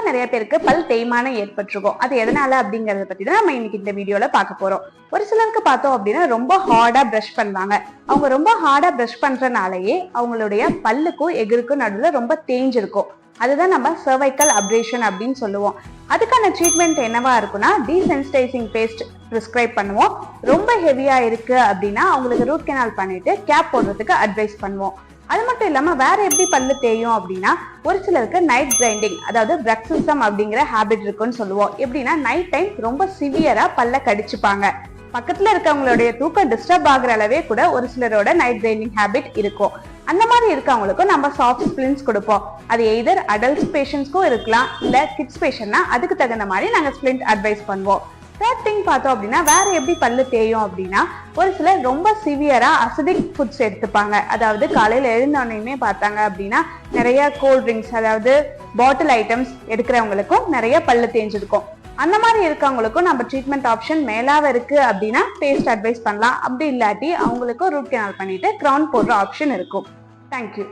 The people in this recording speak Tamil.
நிறைய பேருக்கு பல் தேய்மானம் ஏற்பட்டிருக்கும். அது எதனால அப்படிங்கறத பத்தி தான் நம்ம இன்னைக்கு இந்த வீடியோல பார்க்க போறோம். ஒரு சிலருக்கு பார்த்தோம் அப்படின்னா ரொம்ப ஹார்டா பிரஷ் பண்ணுவாங்க. அவங்க ரொம்ப ஹார்டா பிரஷ் பண்றதுனாலயே அவங்களுடைய பல்லுக்கும் எகிருக்கும் நடுவில் ரொம்ப தேஞ்சிருக்கும். அதுதான் நம்ம சர்வைக்கல் அப்ரேஷன் அப்படின்னு சொல்லுவோம். அதுக்கான ட்ரீட்மெண்ட் என்னவா இருக்குன்னா டீசென்சிடைசிங் பேஸ்ட் பிரிஸ்கிரைப் பண்ணுவோம். ரொம்ப ஹெவியா இருக்கு அப்படின்னா அவங்களுக்கு ரூட் கெனால் பண்ணிட்டு கேப் போடுறதுக்கு அட்வைஸ் பண்ணுவோம். அது மட்டும் இல்லாம வேற எப்படி பல்லு தேயும் அப்படின்னா ஒரு சிலருக்கு நைட் கிரைண்டிங், அதாவது பிரக்சிசம் அப்படிங்கிற ஹேபிட் இருக்குன்னு சொல்லுவோம். எப்படின்னா நைட் டைம் ரொம்ப சிவியரா பல்ல கடிச்சுப்பாங்க. பக்கத்துல இருக்கவங்களுடைய தூக்கம் டிஸ்டர்ப் ஆகுற அளவே கூட ஒரு சிலரோட நைட் கிரைண்டிங் ஹேபிட் இருக்கும். அந்த மாதிரி இருக்கவங்களுக்கும் நம்ம சாஃப்ட் ஸ்பிளின்ஸ் கொடுப்போம். அது எய்தர் அடல்ட்ஸ் பேஷண்ட்ஸ்க்கும் இருக்கலாம், இல்ல கிட்ஸ் பேஷண்ட்னா அதுக்கு தகுந்த மாதிரி நாங்க ஸ்பிளின்ட் அட்வைஸ் பண்ணுவோம். தேர்ட் திங் பார்த்தோம் அப்படின்னா வேற எப்படி பல்லு தேயும் அப்படின்னா ஒரு சிலர் ரொம்ப சிவியரா அசிடிக் ஃபுட்ஸ் எடுத்துப்பாங்க. அதாவது காலையில எழுந்தோடனே பார்த்தாங்க அப்படின்னா நிறைய கோல்ட் ட்ரிங்க்ஸ், அதாவது பாட்டில் ஐட்டம்ஸ் எடுக்கிறவங்களுக்கும் நிறைய பல்லு தேஞ்சிருக்கும். அந்த மாதிரி இருக்கவங்களுக்கும் நம்ம ட்ரீட்மெண்ட் ஆப்ஷன் மேலாக இருக்கு அப்படின்னா பேஸ்ட் அட்வைஸ் பண்ணலாம். அப்படி இல்லாட்டி அவங்களுக்கும் ரூட் கெனால் பண்ணிட்டு கிரவுன் போடுற ஆப்ஷன் இருக்கும். தேங்க்யூ.